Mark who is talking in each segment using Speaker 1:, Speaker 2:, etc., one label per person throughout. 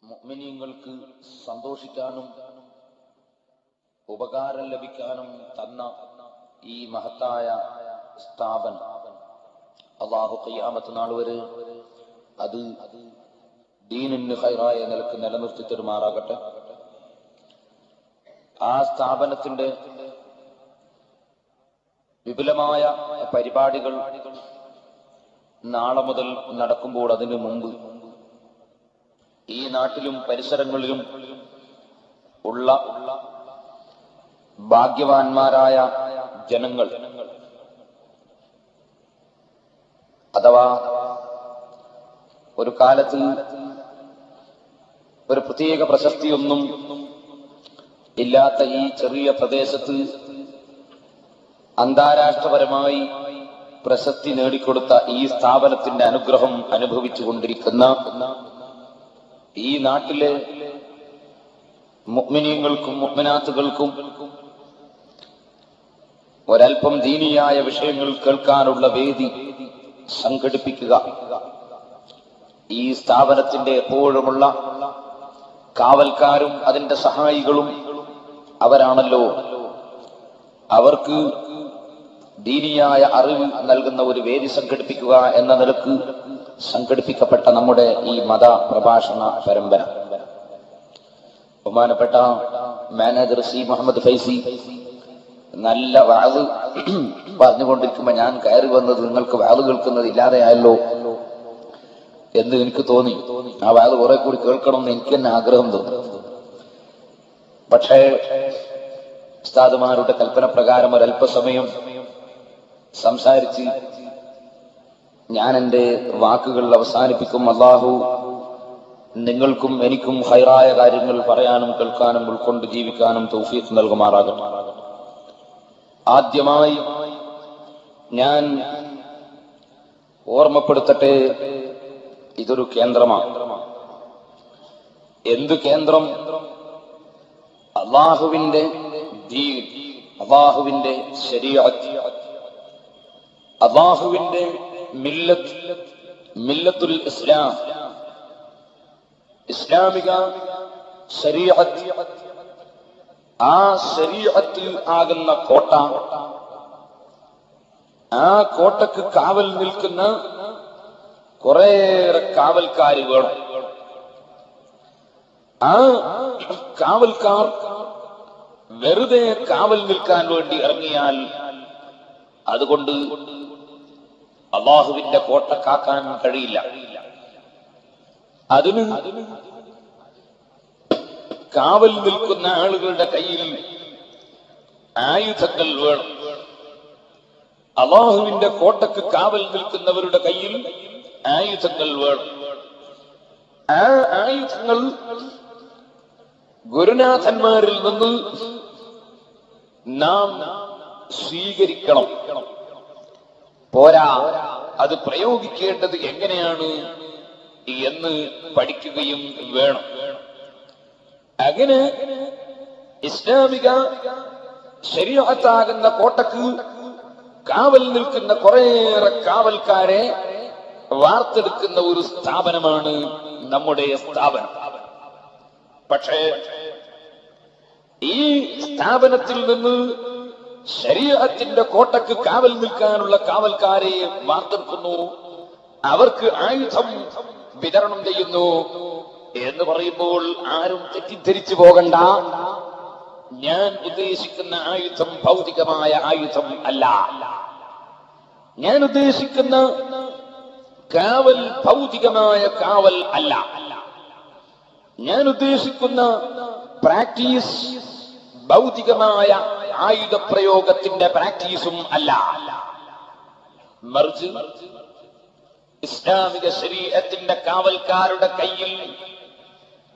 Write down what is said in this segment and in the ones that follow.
Speaker 1: മുഅ്മിനീങ്ങൾക്ക് സന്തോഷിക്കാനും ഉപകാരം ലഭിക്കാനും തന്ന ഈ മഹത്തായ സ്ഥാപനം അല്ലാഹു ഖിയാമത്ത് നാൾ വരെ അത് ദീനിന് ഖൈറായ നിലക്ക് നിലനിർത്തി തരുമാറാകട്ടെ. ആ സ്ഥാപനത്തിന്റെ വിപുലമായ പരിപാടികൾ നാളെ മുതൽ നടക്കുമ്പോൾ അതിനു മുമ്പ് ഈ നാട്ടിലും പരിസരങ്ങളിലും ഉള്ള ഭാഗ്യവാന്മാരായ ജനങ്ങൾ അഥവാ ഒരു കാലത്ത് ഒരു പ്രത്യേക പ്രശസ്തിയൊന്നും ഇല്ലാത്ത ഈ ചെറിയ പ്രദേശത്ത് അന്താരാഷ്ട്രപരമായി പ്രശസ്തി നേടിക്കൊടുത്ത ഈ സ്ഥാപനത്തിന്റെ അനുഗ്രഹം അനുഭവിച്ചുകൊണ്ടിരിക്കുന്ന ഈ നാട്ടിലെ മുഅ്മിനീങ്ങൾക്കും മുഅ്മിനാത്തുകൾക്കും ഒരൽപ്പം ദീനിയായ വിഷയങ്ങൾ കേൾക്കാനുള്ള വേദി സംഘടിപ്പിക്കുക ഈ സ്ഥാപനത്തിന്റെ എപ്പോഴുമുള്ള കാവൽക്കാരും അതിന്റെ സഹായികളും അവരാണല്ലോ. അവർക്ക് ദീനിയായ അറിവ് നൽകുന്ന ഒരു വേദി സംഘടിപ്പിക്കുക എന്ന നിലക്ക് സംഘടിപ്പിക്കപ്പെട്ട നമ്മുടെ ഈ മത പ്രഭാഷണ പരമ്പര ബഹുമാനപ്പെട്ട മാനേജർ സി മുഹമ്മദ് ഫൈസി നല്ല വാള് പറഞ്ഞുകൊണ്ടിരിക്കുമ്പോ ഞാൻ കയറി വന്നത് നിങ്ങൾക്ക് വാള് കേൾക്കുന്നത് ഇല്ലാതെയായല്ലോ എന്ന് എനിക്ക് തോന്നി. ആ വാള് കുറെ കൂടി കേൾക്കണം എന്ന് എനിക്ക് തന്നെ ആഗ്രഹം തോന്നി. പക്ഷേ ഉസ്താദുമാരുടെ കൽപ്പന പ്രകാരം ഒരല്പസമയം സംസാരിച്ച് ഞാൻ എന്റെ വാക്കുകൾ അവസാനിപ്പിക്കും. അല്ലാഹു നിങ്ങൾക്കും എനിക്കും ഖൈറായ കാര്യങ്ങൾ പറയാനും കേൾക്കാനും ഉൾക്കൊണ്ട് ജീവിക്കാനും തൗഫീഖ് നൽകുമാറാകട്ടെ. ആദ്യമായി ഞാൻ ഓർമ്മപ്പെടുത്തട്ടെ, ഇതൊരു കേന്ദ്രമാണ്. എന്ത് കേന്ദ്രം? അല്ലാഹുവിന്റെ ദീൻ, അല്ലാഹുവിന്റെ ശരീഅത്ത്, അല്ലാഹുവിന്റെ മില്ലത്ത്, മില്ലത്തുൽ ഇസ്ലാം, ഇസ്ലാമിക ശരീഅത്ത്. ആ ശരീഅത്ത് ആകുന്ന കോട്ട, ആ കോട്ടക്ക് കാവൽ നിൽക്കുന്ന കുറേയേറെ കാവൽക്കാര് വേണം. ആ കാവൽക്കാർ വെറുതെ കാവൽ നിൽക്കാൻ വേണ്ടി ഇറങ്ങിയാൽ അതുകൊണ്ട് അല്ലാഹുവിന്റെ കോട്ട കാക്കാൻ കഴിയില്ല. അതിന് കാവൽ നിൽക്കുന്ന ആളുകളുടെ കയ്യിൽ ആയുധങ്ങൾ വേണം. അല്ലാഹുവിന്റെ കോട്ടക്ക് കാവൽ നിൽക്കുന്നവരുടെ കയ്യിൽ ആയുധങ്ങൾ വേണം. ആ ആയുധങ്ങൾ ഗുരുനാഥന്മാരിൽ നിന്ന് നാം സ്വീകരിക്കണം. പോരാ, അത് പ്രയോഗിക്കേണ്ടത് എങ്ങനെയാണ് എന്ന് പഠിക്കുകയും വേണം. അങ്ങനെ ഇസ്ലാമിക ശരീഅത്താകുന്ന കോട്ടക്ക് കാവൽ നിൽക്കുന്ന കുറേയേറെ കാവൽക്കാരെ വാർത്തെടുക്കുന്ന ഒരു സ്ഥാപനമാണ് നമ്മുടെ സ്ഥാപനം. പക്ഷേ ഈ സ്ഥാപനത്തിൽ നിന്ന് ശരീഅത്തിന്റെ കോട്ടക്ക് കാവൽ നിൽക്കാനുള്ള കാവൽക്കാരെ വാർത്തെടുക്കുന്നു, അവർക്ക് ആയുധം വിതരണം ചെയ്യുന്നു എന്ന് പറയുമ്പോൾ ആരും തെറ്റിദ്ധരിച്ചു പോകണ്ട. ഞാൻ ഉദ്ദേശിക്കുന്ന ആയുധം ഭൗതികമായ ആയുധം അല്ല. ഞാൻ ഉദ്ദേശിക്കുന്ന കാവൽ ഭൗതികമായ കാവൽ അല്ല. ഞാൻ ഉദ്ദേശിക്കുന്ന പ്രാക്ടീസ് ഭൗതികമായ ആയുധപ്രയോഗത്തിന്റെ പ്രാക്ടീസും അല്ല. മറിച്ച് ഇസ്ലാമിക ശരീഅത്തിന്റെ കാവൽക്കാരുടെ കയ്യിൽ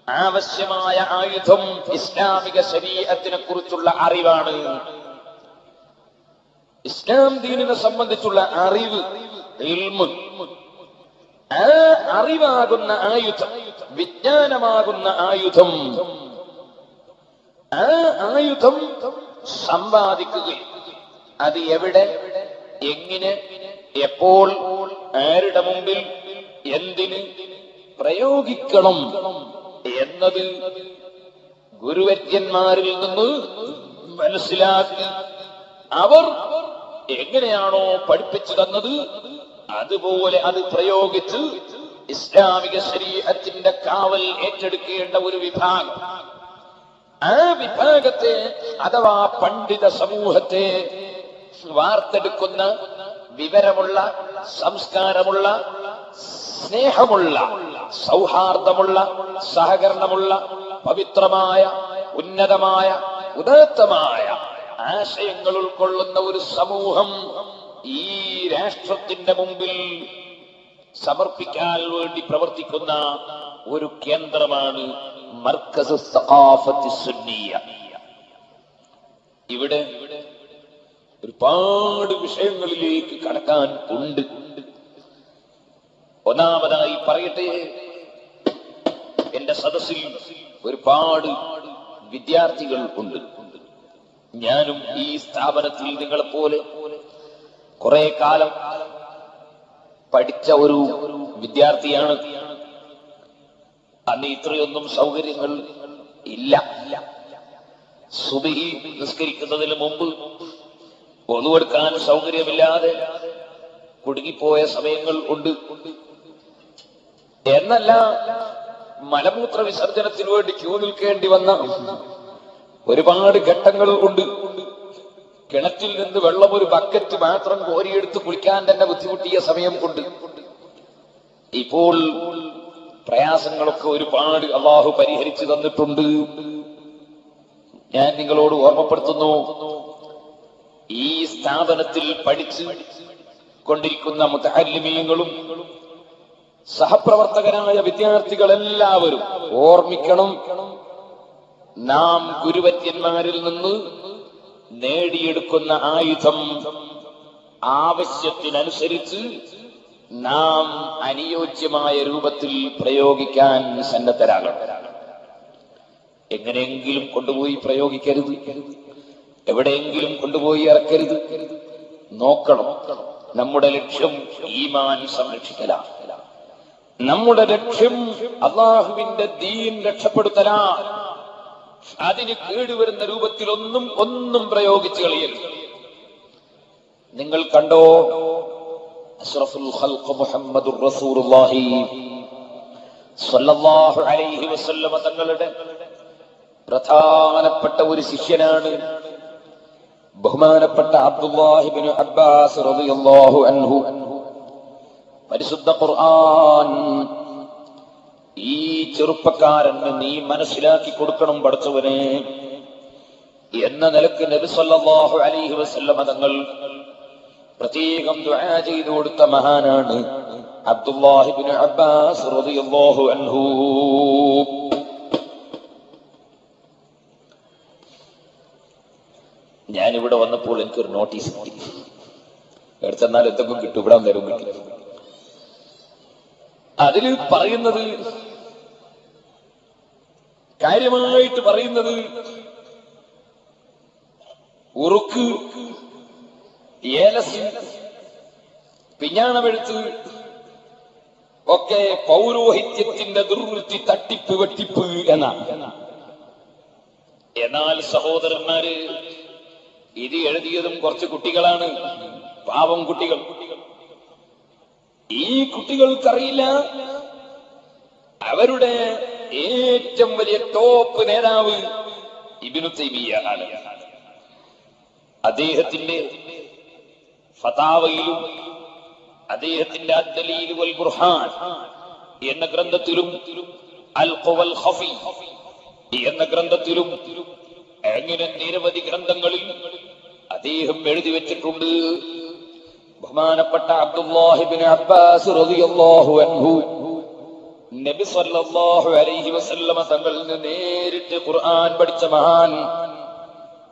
Speaker 1: ആവശ്യമായ ആയുധം ഇസ്ലാമിക ശരീഅത്തിനെ കുറിച്ചുള്ള അറിവാണ്. ഇസ്ലാം ദീനിനെ സംബന്ധിച്ചുള്ള അറിവ്, ഇൽമ്. ആ അറിവാകുന്ന ആയുധം, വിജ്ഞാനമാകുന്ന ആയുധം, ആ ആയുധം സമ്പാദിക്കുകയും അത് എവിടെ, എങ്ങനെ, എപ്പോൾ, ആരുടെ മുമ്പിൽ, എന്തിന് പ്രയോഗിക്കണം എന്നത് ഗുരുവര്യന്മാരിൽ നിന്ന് മനസ്സിലാക്കി അവർ എങ്ങനെയാണോ പഠിപ്പിച്ചു തന്നത് അതുപോലെ അത് പ്രയോഗിച്ച് ഇസ്ലാമിക ശരീഅത്തിന്റെ കാവൽ ഏറ്റെടുക്കേണ്ട ഒരു വിഭാഗം, ആ വിഭാഗത്തെ അഥവാ പണ്ഡിത സമൂഹത്തെ വാർത്തെടുക്കുന്ന വിവരമുള്ള, സംസ്കാരമുള്ള, സ്നേഹമുള്ള, സൗഹാർദ്ദമുള്ള, സഹകരണമുള്ള, പവിത്രമായ, ഉന്നതമായ, ഉദാത്തമായ ആശയങ്ങൾ ഉൾക്കൊള്ളുന്ന ഒരു സമൂഹം ഈ രാഷ്ട്രത്തിന്റെ മുമ്പിൽ സമർപ്പിക്കാൻ വേണ്ടി പ്രവർത്തിക്കുന്ന ഒരു കേന്ദ്രമാണ് മർക്കസ് സഖാഫത്ത് സുന്നിയ. ഇവിടെ ഒരുപാട് വിഷയങ്ങളിലേക്ക് കടക്കാൻ ഉണ്ട്. ഒന്നാമതായി പറയട്ടെ, എന്റെ സദസ്സിൽ ഒരുപാട് വിദ്യാർത്ഥികൾ ഉണ്ട്. ഞാനും ഈ സ്ഥാപനത്തിൽ നിങ്ങളെപ്പോലെ കുറെ കാലം പഠിച്ച ഒരു വിദ്യാർത്ഥിയാണ്. അന്ന് ഇത്രയൊന്നും സൗകര്യങ്ങൾ ഇല്ല. സുബ്ഹി നിസ്കരിക്കുന്നതിന് മുമ്പ് ഒന്നുകൊടുക്കാൻ സൗകര്യമില്ലാതെ കുടുങ്ങിപ്പോയ സമയങ്ങൾ ഉണ്ട്. എന്നല്ല, മലമൂത്ര വിസർജനത്തിനു വേണ്ടി ക്യൂ നിൽക്കേണ്ടി വന്ന ഒരുപാട് ഘട്ടങ്ങൾ ഉണ്ട്. കിണറ്റിൽ നിന്ന് വെള്ളം ഒരു ബക്കറ്റ് മാത്രം കോരിയെടുത്ത് കുളിക്കാൻ തന്നെ ബുദ്ധിമുട്ടിയ സമയം കൊണ്ട്. ഇപ്പോൾ പ്രയാസങ്ങളൊക്കെ ഒരുപാട് അല്ലാഹു പരിഹരിച്ചു തന്നിട്ടുണ്ട്. ഞാൻ നിങ്ങളോട് ഓർമ്മപ്പെടുത്തുന്നു, ഈ സ്ഥാപനത്തിൽ പഠിച്ച് കൊണ്ടിരിക്കുന്ന മുതഅല്ലിമീങ്ങളും സഹപ്രവർത്തകരായ വിദ്യാർത്ഥികളെല്ലാവരും ഓർമ്മിക്കണം, നാം ഗുരുവര്യന്മാരിൽ നിന്ന് നേടിയെടുക്കുന്ന ആയുധം ആവശ്യത്തിനനുസരിച്ച് നാം അനുയോജ്യമായ രൂപത്തിൽ പ്രയോഗിക്കാൻ സന്നദ്ധരാകണം. എങ്ങനെയെങ്കിലും കൊണ്ടുപോയി പ്രയോഗിക്കരുത്, എവിടെയെങ്കിലും കൊണ്ടുപോയി ഇറക്കരുത്. നോക്കണം, നമ്മുടെ ലക്ഷ്യം ഈമാൻ സംരക്ഷിക്കലാണ്. നമ്മുടെ ലക്ഷ്യം അല്ലാഹുവിന്റെ ദീൻ രക്ഷപ്പെടുത്തലാണ്. അതിന് കേടുവരുന്ന രൂപത്തിൽ ഒന്നും പ്രയോഗിച്ചു കളയരുത്. നിങ്ങൾ കണ്ടോ, അഷ്റഫുൽ ഖൽഖ് മുഹമ്മദുർ റസൂലുള്ളാഹി സ്വല്ലല്ലാഹു അലൈഹി വസല്ലം തങ്ങളുടെ പ്രധാനപ്പെട്ട ഒരു ശിഷ്യനാണ് ബഹുമാനപ്പെട്ട അബ്ദുല്ലാഹി ഇബ്നു അബ്ബാസ് റളിയല്ലാഹു അൻഹു. പരിശുദ്ധ ഖുർആൻ ഈ ചെറുപ്പക്കാരന് നീ മനസ്സിലാക്കി കൊടുക്കണം പഠിച്ചവനെ എന്ന നിലക്ക് നബി സല്ലല്ലാഹു അലൈഹി വസല്ലം തങ്ങൾ പ്രത്യേകം ദുആ ചെയ്തു കൊടുത്ത മഹാനാണ് അബ്ദുല്ലാഹി ഇബ്നു അബ്ബാസ് റളിയല്ലാഹു അൻഹു. ഞാനിവിടെ വന്നപ്പോൾ എനിക്കൊരു നോട്ടീസ് കിട്ടി. എടുത്തെന്നാൽ എന്തെങ്കിലും കിട്ടും, ഇവിടെ നേരം കിട്ടും. അതിൽ പറയുന്നത്, കാര്യമായിട്ട് പറയുന്നത്, ഉറുക്ക്, ഏലസ്, പിഞ്ഞാണമെഴുത്ത് ഒക്കെ പൗരോഹിത്യത്തിന്റെ ദുർവൃത്തി, തട്ടിപ്പ്, വെട്ടിപ്പ് എന്നാണ്. എന്നാൽ സഹോദരന്മാര്, ഇത് എഴുതിയതും കുറച്ച് കുട്ടികളാണ്, പാവം കുട്ടികൾ. ഈ കുട്ടികൾക്കറിയില്ല അവരുടെ ഏറ്റവും വലിയ ടോപ്പ് നേതാവ് ഇബ്നു തൈമിയ്യ ആണ്. അദ്ദേഹത്തിന്റെ ഫതാവയിലും അദ്ദേഹത്തിന്റെ അദ്ദലീൽ വൽ ബുർഹാൻ എന്ന ഗ്രന്ഥത്തിലും അൽ ഖവൽ ഖഫി എന്ന ഗ്രന്ഥത്തിലും അങ്ങനെ നിരവധി ഗ്രന്ഥങ്ങളിൽ അദ്ദേഹം എഴുതി വെച്ചിട്ടുണ്ട്. ബഹുമാനപ്പെട്ട അബ്ദുല്ലാഹി ഇബ്നു അബ്ബാസ് റളിയല്ലാഹു അൻഹു നബി സല്ലല്ലാഹു അലൈഹി വസല്ലമ തങ്ങളിൽ നിന്ന് നേരിട്ട് ഖുർആൻ പഠിച്ച മഹാൻ,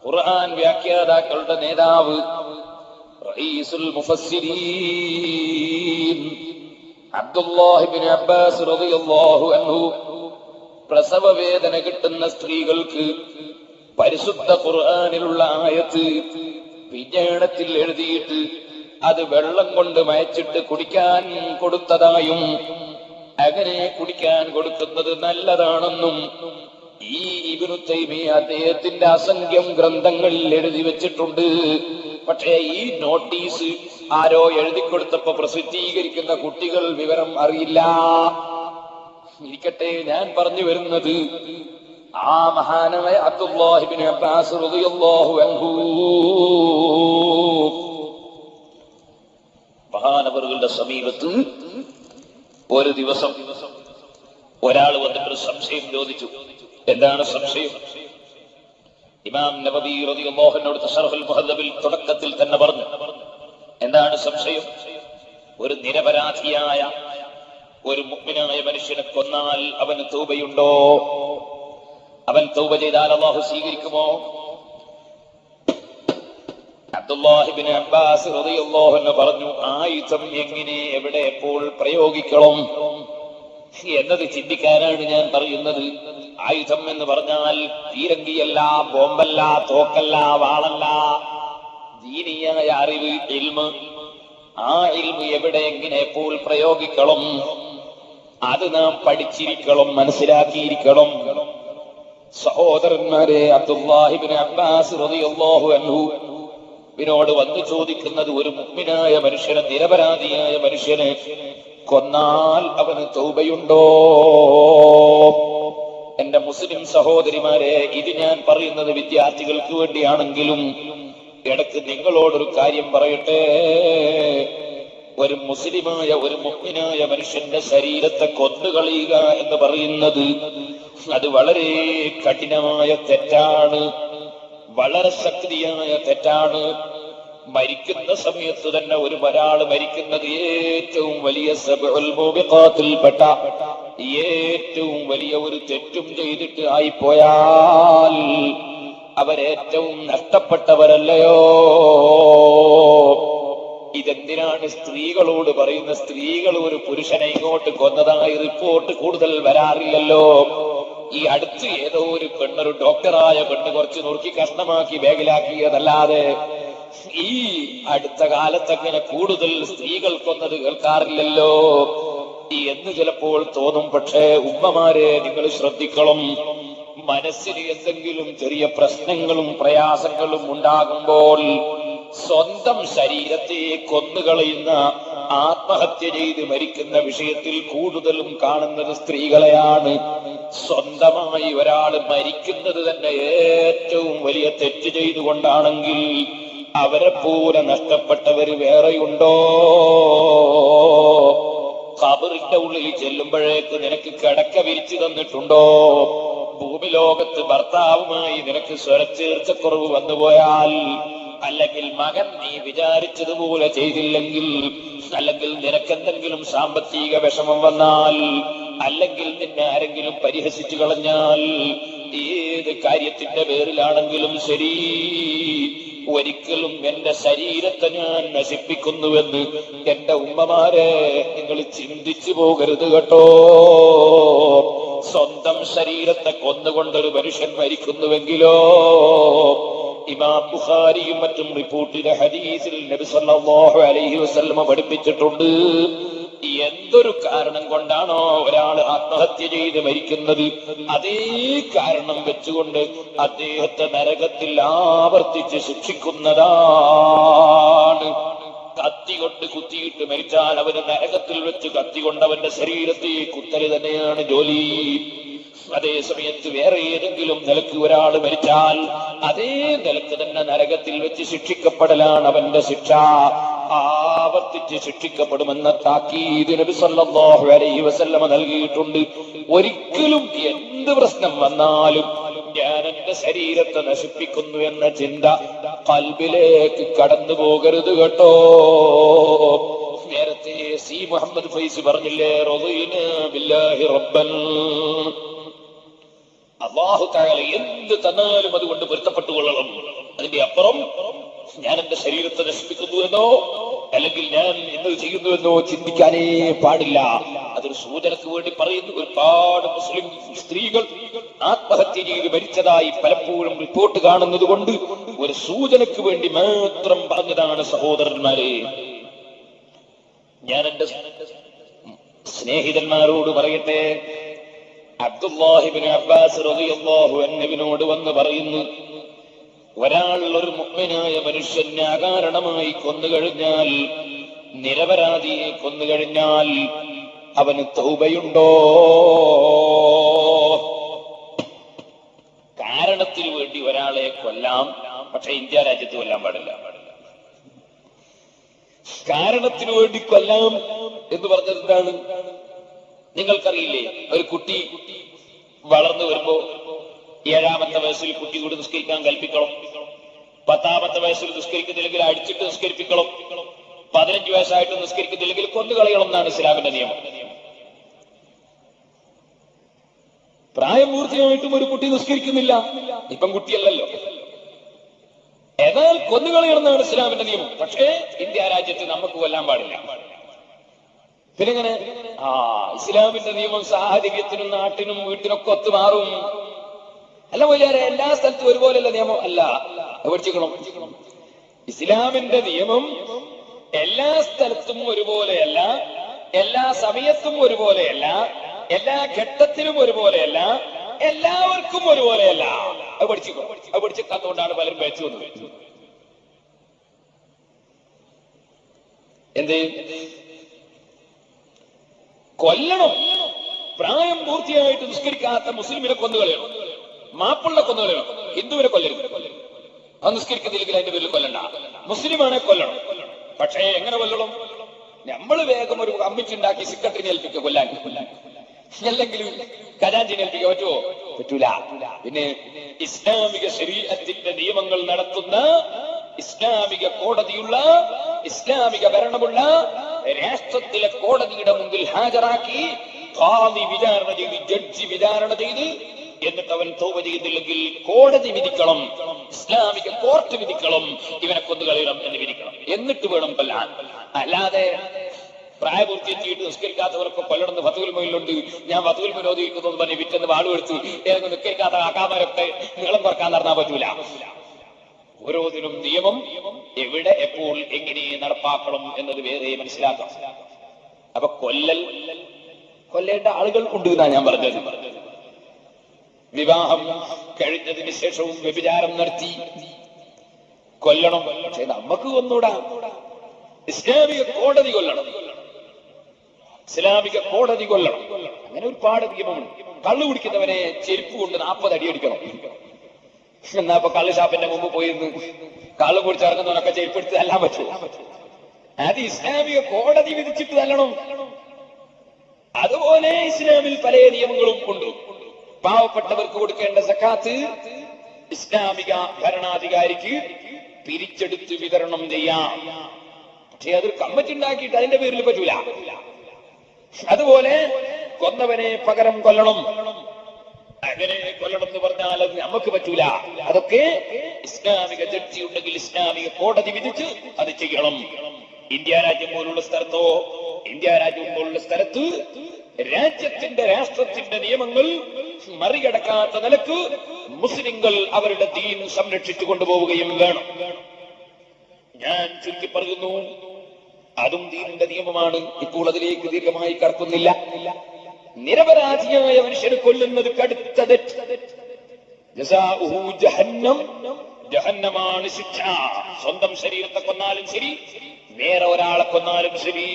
Speaker 1: ഖുർആൻ വ്യാഖ്യാതാക്കളുടെ നേതാവ്, റഈസുൽ മുഫസ്സിരീൻ അബ്ദുല്ലാഹി ഇബ്നു അബ്ബാസ് റളിയല്ലാഹു അൻഹു പ്രസവ വേദന കിട്ടുന്ന സ്ത്രീകൾക്ക് പരിശുദ്ധ ഖുർആനിലുള്ള ആയത്ത് വിജ്ഞാനത്തിൽ എഴുതിയിട്ട് അത് വെള്ളം കൊണ്ട് മയച്ചിട്ട് കുടിക്കാൻ കൊടുത്തതായും അങ്ങനെ കുടിക്കാൻ കൊടുക്കുന്നത് നല്ലതാണെന്നും ഈ ഇബ്നു തൈമിയ്യ അദ്ദേഹത്തിന്റെ അസംഖ്യം ഗ്രന്ഥങ്ങളിൽ എഴുതി വെച്ചിട്ടുണ്ട്. പക്ഷേ ഈ നോട്ടീസ് ആരോ എഴുതി കൊടുത്തപ്പോ പ്രസിദ്ധീകരിക്കുന്ന കുട്ടികൾ വിവരം അറിയില്ല. ഇരിക്കട്ടെ, ഞാൻ പറഞ്ഞു വരുന്നത് ആ മഹാനായ അബ്ദുല്ലാഹി ഇബ്നു അബ്ബാസ് റളിയല്ലാഹു അൻഹു മഹാനവറുകളുടെ സമീപത്ത് ഒരു ദിവസം ഒരാൾ വന്നിട്ട് സംശയം ചോദിച്ചു. എന്താണ് സംശയം? ഇമാം നബവി റളിയല്ലാഹു അൻഹു ശർഹുൽ മുഹദ്ദബിൽ തുടക്കത്തിൽ തന്നെ പറഞ്ഞു. എന്താണ് സംശയം? ഒരു നിരപരാധിയായ ഒരു മുഅ്മിനായ മനുഷ്യനെ കൊന്നാൽ അവന് തൗബയുണ്ടോ? അവൻ തൗബ ചെയ്താൽ അല്ലാഹു സ്വീകരിക്കുമോ? അബ്ദുല്ലാഹി ഇബ്നു അബ്ബാസ് റളിയല്ലാഹു അൻഹു പറഞ്ഞു, ആയുധം എങ്ങനെ എവിടെ എപ്പോൾ പ്രയോഗിക്കണം എന്നത് ചിന്തിക്കാനാണ് ഞാൻ പറയുന്നത്. ആയുധം എന്ന് പറഞ്ഞാൽ പീരങ്കിയല്ല, ബോംബല്ല, തോക്കല്ല, വാളല്ല. ദീനിയായ അറിവ്, ഇൽമ്. ആ ഇൽമ് എവിടെ എങ്ങനെ എപ്പോൾ പ്രയോഗിക്കണം അത് നാം പഠിച്ചിരിക്കണം, മനസ്സിലാക്കിയിരിക്കണം. സഹോദരന്മാരെ, അബ്ദുല്ലാഹി ഇബ്നു അബ്ബാസ് റളിയല്ലാഹു അൻഹു ോട് വന്നു ചോദിക്കുന്നത്, ഒരു മുഅ്മിനായ മനുഷ്യനെ, നിരപരാധിയായ മനുഷ്യനെ കൊന്നാൽ അവന് തൗബയുണ്ടോ? എന്റെ മുസ്ലിം സഹോദരിമാരെ, ഇത് ഞാൻ പറയുന്നത് വിദ്യാർത്ഥികൾക്ക് വേണ്ടിയാണെങ്കിലും ഇടയ്ക്ക് നിങ്ങളോടൊരു കാര്യം പറയട്ടെ. ഒരു മുസ്ലിമായ, ഒരു മുഅ്മിനായ മനുഷ്യന്റെ ശരീരത്തെ കൊന്നുകളയുക എന്ന് പറയുന്നത് അത് വളരെ കഠിനമായ തെറ്റാണ്, വളരെ ശക്തിയായ തെറ്റാണ്. മരിക്കുന്ന സമയത്ത് തന്നെ ഒരാള് മരിക്കുന്നത് ഏറ്റവും വലിയ സബഉൽ മൂബിഖാത്തിൽപ്പെട്ട ഏറ്റവും വലിയ ഒരു തെറ്റും ചെയ്തിട്ട് ആയിപ്പോയാൽ അവരേറ്റവും നഷ്ടപ്പെട്ടവരല്ലയോ? ഇതെന്തിനാണ് സ്ത്രീകളോട് പറയുന്ന? സ്ത്രീകൾ ഒരു പുരുഷനെ ഇങ്ങോട്ട് കൊന്നതായി റിപ്പോർട്ട് കൂടുതൽ വരാറില്ലല്ലോ. ഈ അടുത്ത് ഏതോ ഒരു പെണ്ണൊരു ഡോക്ടറായ പെണ്ണ് കുറച്ച് നുറുക്കി കഷ്ണമാക്കി ബാഗിലാക്കിയതല്ലാതെ ഈ അടുത്ത കാലത്തങ്ങനെ കൂടുതൽ സ്ത്രീകൾ കൊന്നത് കേൾക്കാറില്ലല്ലോ എന്ന് ചിലപ്പോൾ തോന്നും. പക്ഷേ ഉമ്മമാരെ, നിങ്ങൾ ശ്രദ്ധിക്കണം. മനസ്സിന് എന്തെങ്കിലും ചെറിയ പ്രശ്നങ്ങളും പ്രയാസങ്ങളും ഉണ്ടാകുമ്പോൾ സ്വന്തം ശരീരത്തെ കൊന്നുകളയുന്ന, ആത്മഹത്യ ചെയ്ത് മരിക്കുന്ന വിഷയത്തിൽ കൂടുതലും കാണുന്നത് സ്ത്രീകളെയാണ്. സ്വന്തമായി ഒരാൾ മരിക്കുന്നത് തന്നെ ഏറ്റവും വലിയ തെറ്റ് ചെയ്തുകൊണ്ടാണെങ്കിൽ അവരെ പോലെ നഷ്ടപ്പെട്ടവര് വേറെയുണ്ടോ? ഖബറിന്റെ ഉള്ളിൽ ചെല്ലുമ്പോഴേക്ക് നിനക്ക് കിടക്ക വിരിച്ചു തന്നിട്ടുണ്ടോ? ഭൂമി ലോകത്ത് ഭർത്താവുമായി നിനക്ക് സ്വരച്ചേർച്ചക്കുറവ് വന്നുപോയാൽ, അല്ലെങ്കിൽ മകൻ നീ വിചാരിച്ചതുപോലെ ചെയ്തില്ലെങ്കിൽ, അല്ലെങ്കിൽ നിനക്കെന്തെങ്കിലും സാമ്പത്തിക വിഷമം വന്നാൽ, അല്ലെങ്കിൽ നിന്നെ ആരെങ്കിലും പരിഹസിച്ചു കളഞ്ഞാൽ, ഏത് കാര്യത്തിന്റെ പേരിലാണെങ്കിലും ശരി, ഒരിക്കലും എന്റെ ശരീരത്തെ ഞാൻ നശിപ്പിക്കുന്നുവെന്ന് എന്റെ ഉമ്മമാരെ നിങ്ങൾ ചിന്തിച്ചു പോകരുത് കേട്ടോ. സ്വന്തം ശരീരത്തെ കൊന്നുകൊണ്ടൊരു മനുഷ്യൻ മരിക്കുന്നുവെങ്കിലോ, ഇമാം ബുഖാരിയും മറ്റും റിപ്പോർട്ട് ചെയ്ത ഹദീസിൽ നബി സല്ലല്ലാഹു അലൈഹി വസല്ലമ പഠിപ്പിച്ചിട്ടുണ്ട്, എന്തൊരു കാരണം കൊണ്ടാണോ ഒരാൾ ആത്മഹത്യ ചെയ്ത് മരിക്കുന്നത്, അതേ കാരണം വെച്ചുകൊണ്ട് അദ്ദേഹത്തെ നരകത്തിൽ ആവർത്തിച്ച് ശിക്ഷിക്കുന്നതാണ്. കത്തി കൊണ്ട് കുത്തിയിട്ട് മരിച്ചാൽ അവന് നരകത്തിൽ വെച്ച് കത്തി കൊണ്ട് അവന്റെ ശരീരത്തെ കുത്തല് തന്നെയാണ് ജോലി. അതേ സമയത്ത് വേറെ ഏതെങ്കിലും നിലക്ക് ഒരാൾ മരിച്ചാൽ അതേ നിലക്ക് തന്നെ നരകത്തിൽ വെച്ച് ശിക്ഷിക്കപ്പെടലാണ് അവന്റെ ശിക്ഷ. ആവർത്തിച്ച് ശിക്ഷിക്കപ്പെടുമെന്ന താക്കീത് നബി സല്ലല്ലാഹു അലൈഹി വസല്ലമ നൽകിയിട്ടുണ്ട്. ഒരിക്കലും എന്ത് പ്രശ്നം വന്നാലും ഞാൻ എന്റെ ശരീരത്തെ നശിപ്പിക്കുന്നു എന്ന ചിന്ത ഖൽബിലേക്ക് കടന്നു പോകരുത് കേട്ടോ. നേരത്തെ സി മുഹമ്മദ് ഫൈസി പറഞ്ഞില്ലേ, റളിനാ ബില്ലാഹി റബ്ബൻ, അല്ലാഹു തആല എന്ത് തന്നാലും അതുകൊണ്ട് പൊരുത്തപ്പെട്ടുകൊള്ളണം. അതിന്റെ അപ്പുറം ഞാൻ എന്റെ ശരീരത്തെ നശിപ്പിക്കുന്നുവെന്നോ അല്ലെങ്കിൽ ഞാൻ എന്നത് ചെയ്യുന്നുവെന്നോ ചിന്തിക്കാനേ പാടില്ല. അതൊരു സൂചനക്ക് വേണ്ടി പറയുന്നു. ഒരുപാട് മുസ്ലിം സ്ത്രീകൾ ആത്മഹത്യ ചെയ്ത് മരിച്ചതായി പലപ്പോഴും റിപ്പോർട്ട് കാണുന്നത് കൊണ്ട് ഒരു സൂചനക്ക് വേണ്ടി മാത്രം പറഞ്ഞതാണ് സഹോദരന്മാരെ. ഞാൻ എന്റെ
Speaker 2: സ്നേഹിതന്മാരോട് പറയട്ടെ, അബ്ദുല്ലാഹിബ്നു അബ്ബാസ് റളിയല്ലാഹു അൻഹുവിനോട് വന്ന് പറയുന്നു, ഒരാൾ ഒരു മുഅ്മിനായ മനുഷ്യനെ അകാരണമായി കൊന്നുകഴിഞ്ഞാൽ, നിരപരാധിയെ കൊന്നുകഴിഞ്ഞാൽ അവന് തൗബയുണ്ടോ? കാരണത്തിന് വേണ്ടി ഒരാളെ കൊല്ലാം, പക്ഷെ ഇന്ത്യ രാജ്യത്ത് കൊല്ലാൻ പാടില്ല. കാരണത്തിനു വേണ്ടി കൊല്ലാം എന്ന് പറഞ്ഞത് എന്താണ്? നിങ്ങൾക്കറിയില്ലേ, ഒരു കുട്ടി വളർന്നു വരുമ്പോ 7ാമത്തെ വയസ്സിൽ കുട്ടി കൂടി നിസ്കരിക്കാൻ കൽപ്പിക്കണം, 10ാമത്തെ വയസ്സിൽ നിസ്കരിക്കുന്നില്ലെങ്കിൽ അടിച്ചിട്ട് നിസ്കരിപ്പിക്കണം, 15 വയസ്സായിട്ട് നിസ്കരിക്കുന്നില്ലെങ്കിൽ കൊന്നുകളയണം എന്നാണ് ഇസ്ലാമിന്റെ നിയമം. പ്രായപൂർത്തിയായിട്ടും ഒരു കുട്ടി നിസ്കരിക്കുന്നില്ല, ഇപ്പം കുട്ടിയല്ലല്ലോ, എന്നാൽ കൊന്നുകളയണമെന്നാണ് ഇസ്ലാമിന്റെ നിയമം. പക്ഷേ ഇന്ത്യ രാജ്യത്ത് നമുക്ക് കൊല്ലാൻ പാടില്ല. പിന്നെ ഇങ്ങനെ ഇസ്ലാമിന്റെ നിയമം സാഹചര്യത്തിനും നാട്ടിനും വീട്ടിനൊക്കെ ഒത്തുമാറും. അല്ല വലിയ എല്ലാ സ്ഥലത്തും ഒരുപോലെയല്ല നിയമം. അല്ല, പഠിച്ചിക്കണം. ഇസ്ലാമിന്റെ നിയമം എല്ലാ സ്ഥലത്തും ഒരുപോലെയല്ല, എല്ലാ സമയത്തും ഒരുപോലെയല്ല, എല്ലാ ഘട്ടത്തിലും ഒരുപോലെയല്ല, എല്ലാവർക്കും ഒരുപോലെയല്ല. അത് പഠിച്ചിക്കോ. അത് പഠിച്ചിട്ടാത്തോണ്ടാണ് പലരും പേച്ചു വന്നത്. എന്ത് കൊല്ലണം? പ്രായം പൂർത്തിയായിട്ട് നിസ്കരിക്കാത്ത മുസ്ലിമിനെ കൊന്നുകളയണം, മാപ്പിള്ള കൊന്നുകളയണം, ഹിന്ദുവിനെ കൊല്ലരുത്. അത് നിസ്കരിക്കുന്നില്ലെങ്കിൽ അതിന്റെ പേരിൽ കൊല്ലണ്ട. മുസ്ലിമാനെ കൊല്ലണം. പക്ഷേ എങ്ങനെ കൊല്ലണം? നമ്മൾ വേഗം ഒരു കമ്മിറ്റി ഉണ്ടാക്കി സെക്രട്ടറിനെ ഏൽപ്പിക്കുക കൊല്ലാൻ, അല്ലെങ്കിൽ ഖജാൻജിനെ ഏൽപ്പിക്കുക പറ്റുമോ? പറ്റൂല. പിന്നെ ഇസ്ലാമിക ശരീഅത്തിന്റെ നിയമങ്ങൾ നടത്തുന്ന, ഇസ്ലാമിക കോടതിയുള്ള, ഇസ്ലാമിക ഭരണമുള്ള രാഷ്ട്രത്തിലെ കോടതിയുടെ മുമ്പിൽ ഹാജരാക്കി ഖാദി വിചാരണ ചെയ്ത്, ജഡ്ജി വിചാരണ ചെയ്ത്, എന്നിട്ട് അവൻ തൗബ ചെയ്യുന്നില്ലെങ്കിൽ കോടതി വിധിക്കണം, ഇസ്ലാമിക കോർട്ട് വിധിക്കണം, ഇവനെ കൊന്നുകളയണം എന്ന് വിധിക്കണം. എന്നിട്ട് വേണം കൊല്ലാൻ. അല്ലാതെ പ്രായപൂർത്തിയെത്തിയിട്ട് നിസ്കരിക്കാത്തവരൊക്കെ കൊല്ലണമെന്ന് ഫത്വൽ മൊയിലുണ്ട്, ഞാൻ ഫത്വൽ മൊയിൽ ഓതിയിരിക്കുന്നു പറഞ്ഞ് വിറ്റെന്ന് വാളുവെടുത്ത് ഏതെങ്കിലും നിസ്കരിക്കാത്ത ആക്കാമാരൊക്കെ നീളം കുറക്കാൻ നടന്നാൽ പറ്റൂല. ഓരോന്നിനും നിയമം എവിടെ എപ്പോൾ എങ്ങനെ നടപ്പാക്കണം എന്നത് വേറെ മനസ്സിലാക്കണം. അപ്പൊ കൊല്ലേണ്ട ആളുകൾ ഉണ്ട് എന്നാണ് ഞാൻ പറഞ്ഞത്. വിവാഹം കഴിഞ്ഞതിന് ശേഷവും വ്യഭിചാരം നടത്തി കൊല്ലണം. പക്ഷെ നമുക്ക് ഒന്നൂടാ, ഇസ്ലാമിക കോടതി കൊല്ലണം, ഇസ്ലാമിക കോടതി കൊല്ലണം. അങ്ങനെ ഒരുപാട് നിയമമുണ്ട്. കള്ളു കുടിക്കുന്നവനെ ചെരുപ്പ് കൊണ്ട് 40 അടി അടിക്കണം. എന്നാ ഇപ്പൊ കള്ള് ഷാപ്പിന്റെ മുമ്പ് പോയിരുന്നു കള്ളു കുടിച്ചിറങ്ങുന്നവനൊക്കെ ചെരുപ്പെടുത്ത് തല്ലാൻ പറ്റും? അത് ഇസ്ലാമിക കോടതി വിധിച്ചിട്ട് തല്ലണം. അതുപോലെ ഇസ്ലാമിൽ പല നിയമങ്ങളും ഉണ്ട്. പാവപ്പെട്ടവർക്ക് കൊടുക്കേണ്ട സക്കാത്ത് ഇസ്ലാമിക ഭരണാധികാരിക്ക് പിരിച്ചെടുത്ത് വിതരണം ചെയ്യാം. പക്ഷെ അതൊരു കമ്മിറ്റി ഉണ്ടാക്കിയിട്ട് അതിന്റെ പേരിൽ പറ്റൂല. അതുപോലെ കൊന്നവനെ പകരം കൊല്ലണം, അങ്ങനെ കൊല്ലണം എന്ന് പറഞ്ഞാൽ അത് നമുക്ക് പറ്റൂല. അതൊക്കെ ഇസ്ലാമിക ജഡ്ജി ഉണ്ടെങ്കിൽ ഇസ്ലാമിക കോടതി വിധിച്ച് അത് ചെയ്യണം. ഇന്ത്യ രാജ്യം പോലുള്ള സ്ഥലത്തോ, ഇന്ത്യ രാജ്യം പോലുള്ള സ്ഥലത്ത് രാജ്യത്തിന്റെ രാഷ്ട്രത്തിന്റെ നിയമങ്ങൾ മറികടക്കാത്ത നിലക്ക് മുസ്ലിങ്ങൾ അവരുടെ ദീൻ സംരക്ഷിച്ചു കൊണ്ടുപോവുകയും വേണം. ഞാൻ ചുരുക്കി പറയുന്നു, അതും ദീനിന്റെ നിയമമാണ്. ഇപ്പോൾ അതിലേക്ക് ദീർഘമായി കടക്കുന്നില്ല. നിരപരാധിയായ മനുഷ്യനെ കൊല്ലുന്നത് കടുത്ത തെറ്റ്. ജസാഉഹു ജഹന്നം, ജഹന്നമാണ് ശിക്ഷ. സ്വന്തം ശരീരത്തെ കൊന്നാലും ശരി, വേറെ ഒരാളെ കൊന്നാലും ശരി,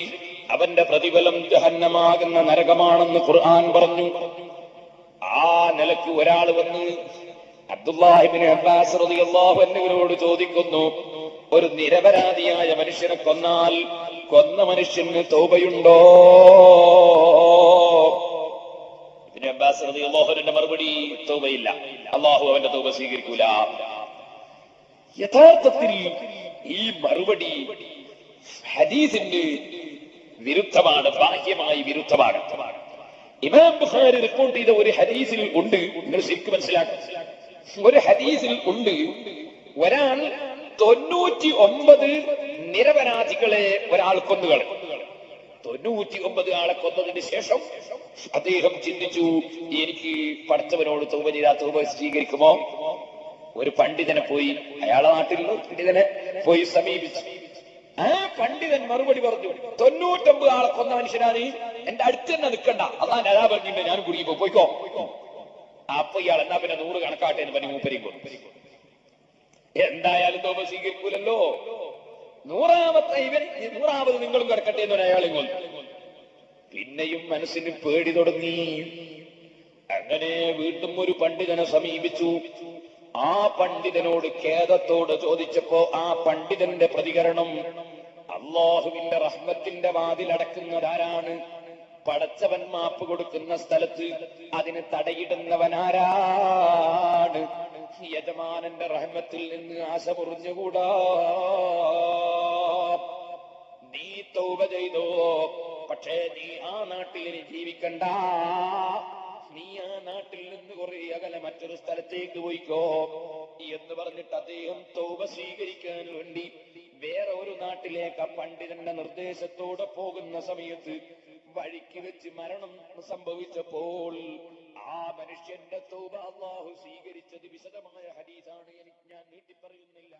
Speaker 2: അവന്റെ പ്രതിഫലം ജഹന്നമാകുന്ന നരകമാണെന്ന് ഖുർആൻ പറഞ്ഞു. ആ നിലയ്ക്ക് ഒരാൾ വന്ന് അബ്ദുല്ലാഹിബ്നു അബ്ബാസ് റളിയല്ലാഹു അൻഹുവിനോട് ചോദിക്കുന്നു, ഒരു നിരപരാധിയായ മനുഷ്യനെ കൊന്നാൽ കൊന്ന മനുഷ്യന് തൗബയുണ്ടോ? ഇബ്നു അബ്ബാസ് റളിയല്ലാഹു അൻഹുവിന്റെ മറുപടി, തൗബയില്ല, അല്ലാഹു അവന്റെ തൗബ സ്വീകരിക്കൂല. യഥാർത്ഥത്തിൽ ഈ മറുപടി ഹദീസിന്റെ വിരുദ്ധമാണ്, ബാഹ്യമായി വിരുദ്ധമാണ്. ഇമാം ബുഖാരി റിപ്പോർട്ട് ചെയ്ത ഒരു ഹദീസിൽ ഉണ്ട്, നിങ്ങൾ ശരിക്കും മനസ്സിലാക്കുക, ഒരു ഹദീസിൽ ഉണ്ട്, ഒരാൾ 99 നിരപരാധികളെ ഒരാൾ കൊന്നുകളഞ്ഞു. 99 ആളെ കൊന്നതിന് ശേഷം അദ്ദേഹം ചിന്തിച്ചു, എനിക്ക് പടച്ചവനോട് തൗബ ചെയ്താൽ തൗബ സ്വീകരിക്കുമോ? ഒരു പണ്ഡിതനെ പോയി, അയാളെ നാട്ടിലുള്ള പണ്ഡിതനെ പോയി സമീപിച്ചു. ആ പണ്ഡിതൻ മറുപടി പറഞ്ഞു, 99 ആളെ കൊന്ന മനുഷ്യനാണ്, എന്റെ അടുത്ത് തന്നെ നിൽക്കണ്ട, അള്ളാന്റെ അതാ പറഞ്ഞിട്ട് ഞാൻ കുടുങ്ങിപ്പോ പോയിക്കോ. അപ്പൊ ഇയാൾ എന്നാ പിന്നെ 100 കണക്കാട്ടെ എന്ന് പറഞ്ഞ് മൂപ്പരെയും കൊന്നു. എന്തായാലും തോപ സ്വീകരിക്കൂലല്ലോ. 100ാമത് നിങ്ങളും കിടക്കട്ടെ എന്ന് പറഞ്ഞ അയാളെയും കൊന്നു. പിന്നെയും മനസ്സിന് പേടി തുടങ്ങി. അങ്ങനെ വീണ്ടും ഒരു പണ്ഡിതനെ സമീപിച്ചു. ആ പണ്ഡിതനോട് ഖേദത്തോട് ചോദിച്ചപ്പോ ആ പണ്ഡിതന്റെ പ്രതികരണം, അല്ലാഹുവിന്റെ റഹ്മത്തിന്റെ വാതിലടക്കുന്നതാരാണ്? പടച്ചവൻ മാപ്പ് കൊടുക്കുന്ന സ്ഥലത്ത് അതിന് തടയിടുന്നവനാരാണ്? യജമാനന്റെ റഹ്മത്തിൽ നിന്ന് ആശ മുറിഞ്ഞുകൂടാ. നീ തൗബ ചെയ്തോ, പക്ഷേ നീ ആ നാട്ടിൽ ഇനി ജീവിക്കണ്ട. നീ ആ നാട്ടിൽ നിന്ന് കുറെ അകലെ മറ്റൊരു സ്ഥലത്തേക്ക് പോയിക്കോ എന്ന് പറഞ്ഞിട്ട് അദ്ദേഹം തൗബ സ്വീകരിക്കാൻ വേണ്ടി വേറെ ഒരു നാട്ടിലേക്ക് ആ പണ്ഡിതന്റെ നിർദ്ദേശത്തോടെ പോകുന്ന സമയത്ത് വഴിക്ക് വെച്ച് മരണം സംഭവിച്ചപ്പോൾ ആ മനുഷ്യന്റെ തൗബ അല്ലാഹു സ്വീകരിച്ചത് വിശദമായ ഹദീസാണ്. ഞാൻ നീട്ടി പറയുന്നില്ല.